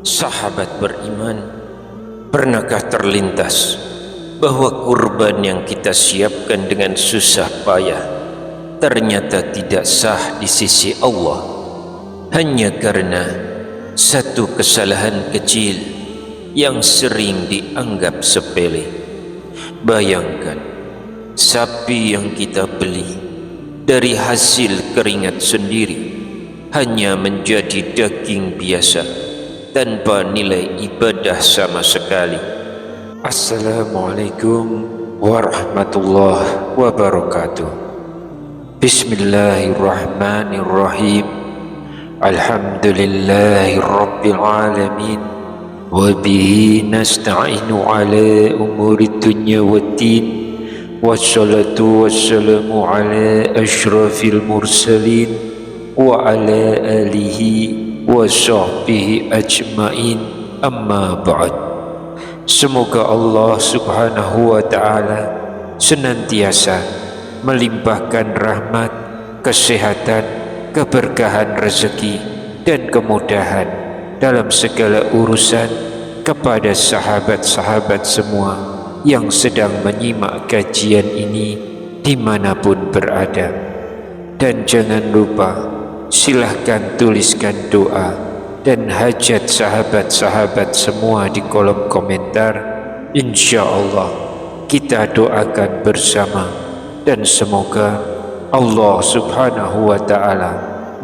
Sahabat beriman, pernahkah terlintas bahwa kurban yang kita siapkan dengan susah payah ternyata tidak sah di sisi Allah hanya karena satu kesalahan kecil yang sering dianggap sepele? Bayangkan, sapi yang kita beli dari hasil keringat sendiri hanya menjadi daging biasa tanpa nilai ibadah sama sekali. Assalamualaikum warahmatullahi wabarakatuh. Bismillahirrahmanirrahim. Alhamdulillahi rabbil alamin. Wabihi nasta'inu ala umuri dunya waddin. Wassalatu wassalamu ala ashrafil mursalin wa ala alihi wa sahbihi ajma'in, amma ba'd. Semoga Allah subhanahu wa ta'ala senantiasa melimpahkan rahmat, kesehatan, keberkahan rezeki dan kemudahan dalam segala urusan kepada sahabat-sahabat semua yang sedang menyimak kajian ini dimanapun berada. Dan jangan lupa, silahkan tuliskan doa dan hajat sahabat-sahabat semua di kolom komentar. Insya Allah kita doakan bersama dan semoga Allah subhanahu wa ta'ala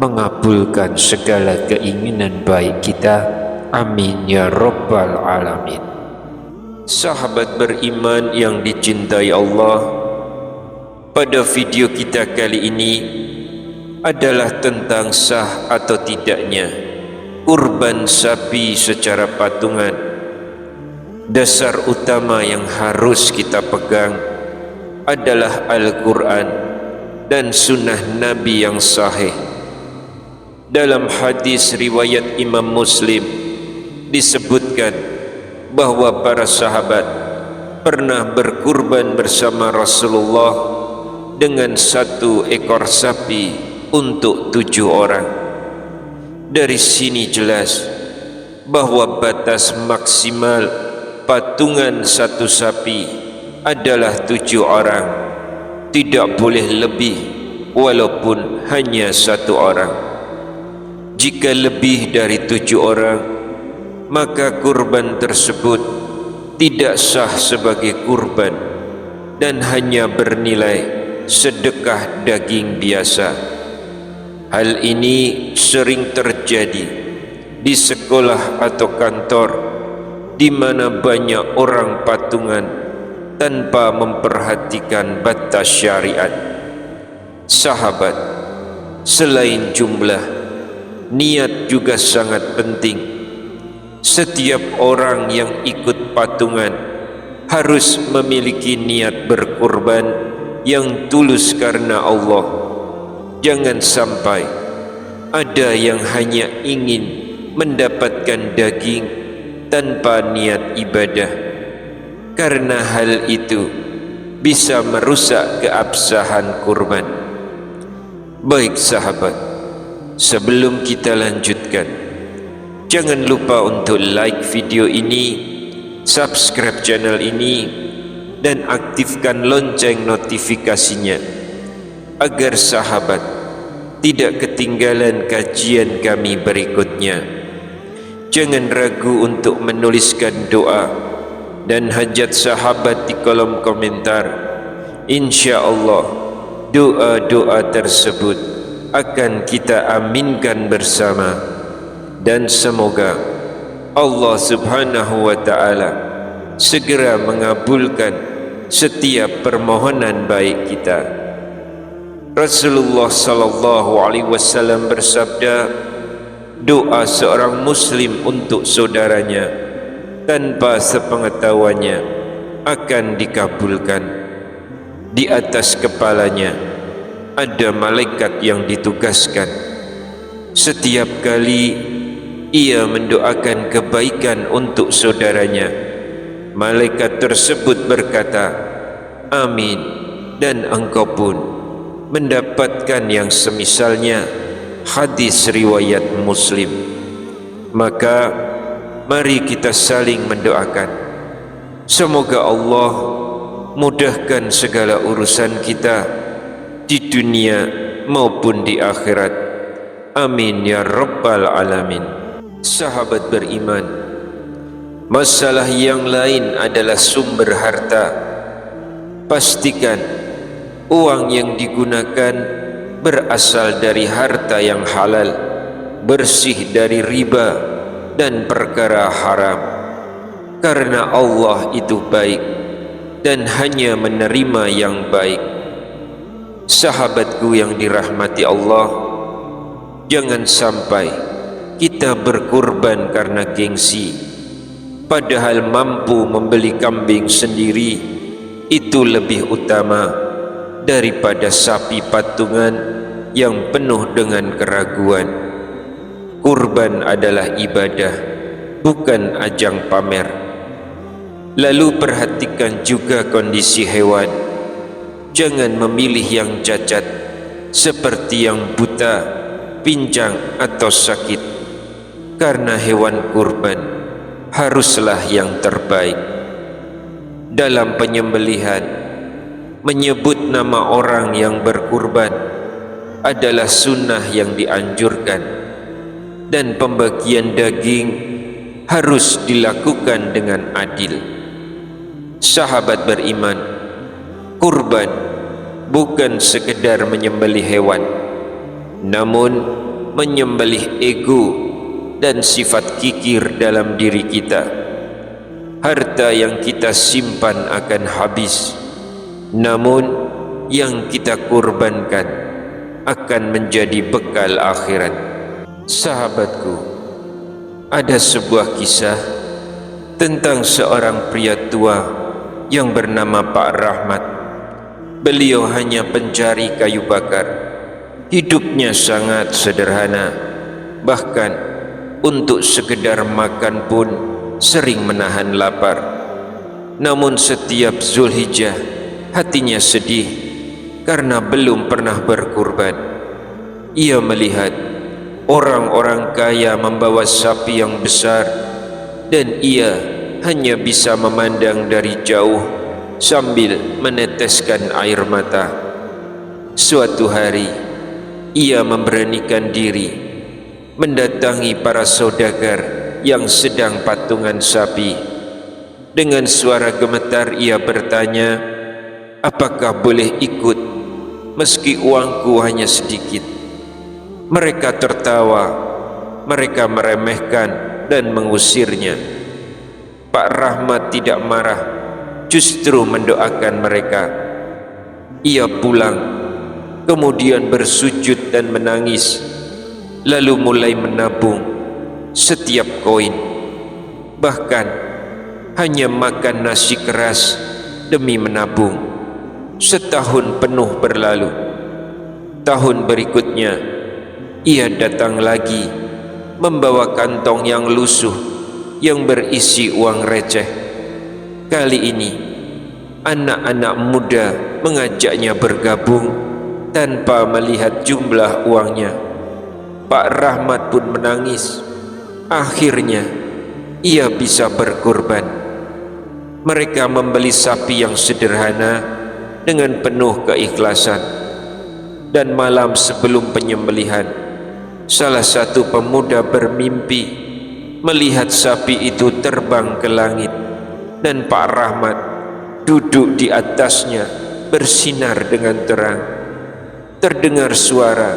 mengabulkan segala keinginan baik kita. Amin ya rabbal alamin. Sahabat beriman yang dicintai Allah, pada video kita kali ini adalah tentang sah atau tidaknya kurban sapi secara patungan. Dasar utama yang harus kita pegang adalah Al-Quran dan sunnah Nabi yang sahih. Dalam hadis riwayat Imam Muslim disebutkan bahwa para sahabat pernah berkurban bersama Rasulullah dengan 1 ekor sapi untuk 7 orang. Dari sini jelas bahwa batas maksimal patungan 1 sapi adalah 7 orang, tidak boleh lebih walaupun hanya 1 orang. Jika lebih dari 7 orang, maka kurban tersebut tidak sah sebagai kurban dan hanya bernilai sedekah daging biasa. Hal ini sering terjadi di sekolah atau kantor di mana banyak orang patungan tanpa memperhatikan batas syariat. Sahabat, selain jumlah, niat juga sangat penting. Setiap orang yang ikut patungan harus memiliki niat berkurban yang tulus karena Allah. Jangan sampai ada yang hanya ingin mendapatkan daging tanpa niat ibadah, karena hal itu bisa merusak keabsahan kurban. Baik sahabat, sebelum kita lanjutkan, jangan lupa untuk like video ini, subscribe channel ini, dan aktifkan lonceng notifikasinya agar sahabat tidak ketinggalan kajian kami berikutnya. Jangan ragu untuk menuliskan doa dan hajat sahabat di kolom komentar. Insya Allah doa-doa tersebut akan kita aminkan bersama, dan semoga Allah subhanahu wa ta'ala segera mengabulkan setiap permohonan baik kita. Rasulullah sallallahu alaihi wasallam bersabda, doa seorang muslim untuk saudaranya tanpa sepengetahuannya akan dikabulkan. Di atas kepalanya ada malaikat yang ditugaskan. Setiap kali ia mendoakan kebaikan untuk saudaranya, malaikat tersebut berkata, amin, dan engkau pun mendapatkan yang semisalnya hadis riwayat Muslim. Maka mari kita saling mendoakan, semoga Allah mudahkan segala urusan kita di dunia maupun di akhirat. Amin ya rabbal alamin. Sahabat beriman, masalah yang lain adalah sumber harta. Pastikan uang yang digunakan berasal dari harta yang halal, bersih dari riba dan perkara haram, karena Allah itu baik dan hanya menerima yang baik. Sahabatku yang dirahmati Allah, jangan sampai kita berkorban karena gengsi, padahal mampu membeli kambing sendiri itu lebih utama daripada sapi patungan yang penuh dengan keraguan. Kurban adalah ibadah, bukan ajang pamer. Lalu perhatikan juga kondisi hewan. Jangan memilih yang cacat, seperti yang buta, pincang atau sakit, karena hewan kurban haruslah yang terbaik. Dalam penyembelihan, menyebut nama orang yang berkurban adalah sunnah yang dianjurkan, dan pembagian daging harus dilakukan dengan adil. Sahabat beriman, kurban bukan sekedar menyembelih hewan, namun menyembelih ego dan sifat kikir dalam diri kita. Harta yang kita simpan akan habis, namun yang kita kurbankan akan menjadi bekal akhirat. Sahabatku, ada sebuah kisah tentang seorang pria tua yang bernama Pak Rahmat. Beliau hanya pencari kayu bakar. Hidupnya sangat sederhana, bahkan untuk sekedar makan pun sering menahan lapar. Namun setiap Zulhijjah hatinya sedih karena belum pernah berkurban. Ia melihat orang-orang kaya membawa sapi yang besar, dan ia hanya bisa memandang dari jauh sambil meneteskan air mata. Suatu hari ia memberanikan diri mendatangi para saudagar yang sedang patungan sapi. Dengan suara gemetar ia bertanya, apakah boleh ikut meski uangku hanya sedikit? Mereka tertawa, mereka meremehkan dan mengusirnya. Pak Rahmat tidak marah, justru mendoakan mereka. Ia pulang, kemudian bersujud dan menangis, lalu mulai menabung setiap koin. Bahkan hanya makan nasi keras demi menabung. Setahun penuh berlalu. Tahun berikutnya ia datang lagi membawa kantong yang lusuh yang berisi uang receh. Kali ini anak-anak muda mengajaknya bergabung tanpa melihat jumlah uangnya. Pak Rahmat pun menangis. Akhirnya ia bisa berkorban. Mereka membeli sapi yang sederhana dengan penuh keikhlasan. Dan malam sebelum penyembelihan, salah satu pemuda bermimpi melihat sapi itu terbang ke langit, dan Pak Rahmat duduk di atasnya bersinar dengan terang. Terdengar suara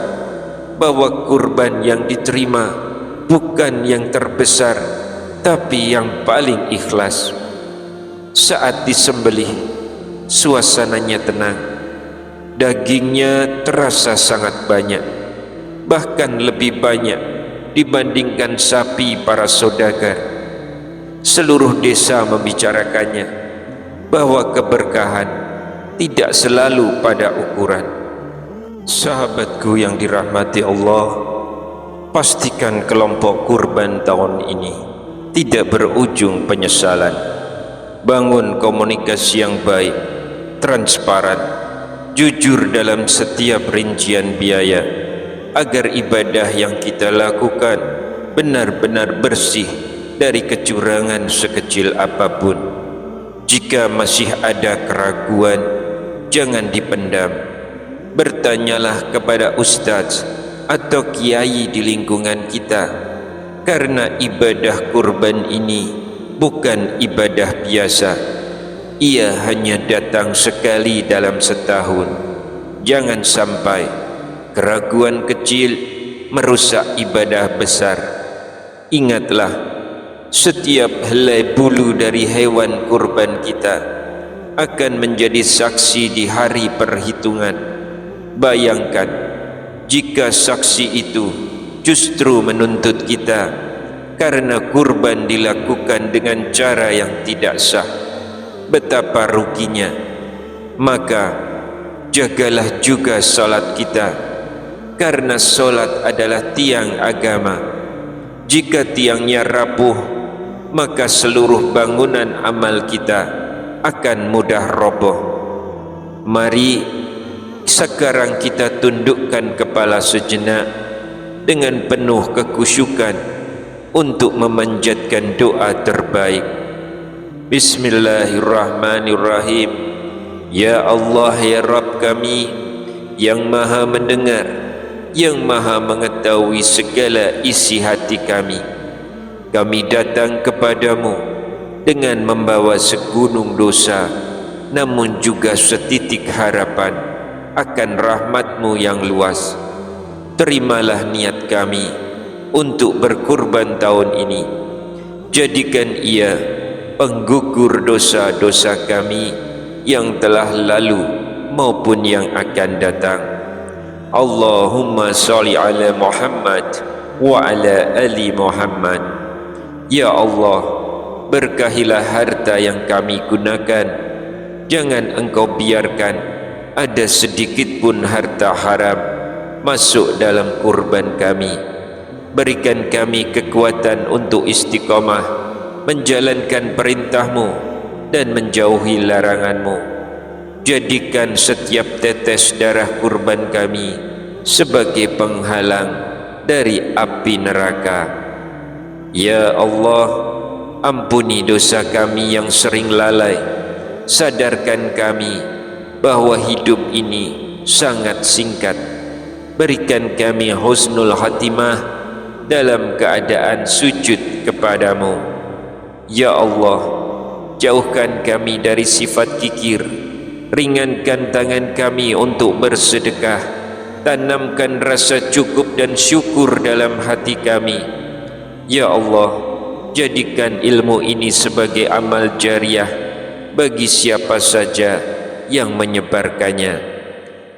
bahwa kurban yang diterima bukan yang terbesar, tapi yang paling ikhlas. Saat disembelih, suasananya tenang. Dagingnya terasa sangat banyak, bahkan lebih banyak dibandingkan sapi para saudagar. Seluruh desa membicarakannya, bahwa keberkahan tidak selalu pada ukuran. Sahabatku yang dirahmati Allah, pastikan kelompok kurban tahun ini tidak berujung penyesalan. Bangun komunikasi yang baik, transparan, jujur dalam setiap rincian biaya. agar ibadah yang kita lakukan benar-benar bersih dari kecurangan sekecil apapun. Jika masih ada keraguan, jangan dipendam. Bertanyalah kepada ustaz atau kiai di lingkungan kita, karena ibadah kurban ini bukan ibadah biasa. Ia hanya datang sekali dalam setahun. Jangan sampai keraguan kecil merusak ibadah besar. Ingatlah, setiap helai bulu dari hewan kurban kita akan menjadi saksi di hari perhitungan. Bayangkan jika saksi itu justru menuntut kita karena kurban dilakukan dengan cara yang tidak sah, betapa ruginya. Maka jagalah juga salat kita, karena salat adalah tiang agama. Jika tiangnya rapuh, maka seluruh bangunan amal kita akan mudah roboh. Mari sekarang kita tundukkan kepala sejenak dengan penuh kekhusyukan untuk memanjatkan doa terbaik. Bismillahirrahmanirrahim. Ya Allah, ya Rabb kami yang maha mendengar, yang maha mengetahui segala isi hati kami, kami datang kepadamu dengan membawa segunung dosa, namun juga setitik harapan akan rahmat-Mu yang luas. Terimalah niat kami untuk berkurban tahun ini. Jadikan ia penggugur dosa-dosa kami yang telah lalu maupun yang akan datang. Allahumma sholli ala Muhammad wa ala ali Muhammad. Ya Allah, berkahilah harta yang kami gunakan. Jangan Engkau biarkan ada sedikit pun harta haram masuk dalam kurban kami. Berikan kami kekuatan untuk istiqamah menjalankan perintah-Mu dan menjauhi larangan-Mu. Jadikan setiap tetes darah kurban kami sebagai penghalang dari api neraka. Ya Allah, ampuni dosa kami yang sering lalai. Sadarkan kami bahwa hidup ini sangat singkat. Berikan kami husnul khatimah dalam keadaan sujud kepadamu. Ya Allah, jauhkan kami dari sifat kikir. Ringankan tangan kami untuk bersedekah. Tanamkan rasa cukup dan syukur dalam hati kami. Ya Allah, jadikan ilmu ini sebagai amal jariah bagi siapa saja yang menyebarkannya.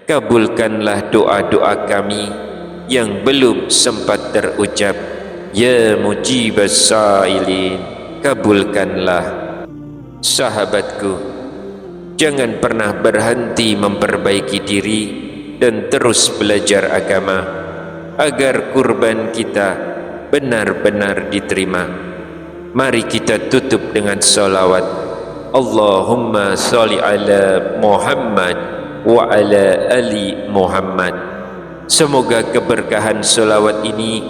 Kabulkanlah doa-doa kami yang belum sempat terucap. Ya mujibas sailin, kabulkanlah. Sahabatku, jangan pernah berhenti memperbaiki diri dan terus belajar agama agar kurban kita benar-benar diterima. Mari kita tutup dengan salawat. Allahumma sholli ala Muhammad wa ala ali Muhammad. Semoga keberkahan salawat ini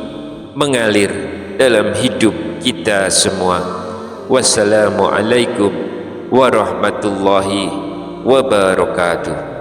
mengalir dalam hidup kita semua. Wassalamualaikum warahmatullahi wabarakatuh.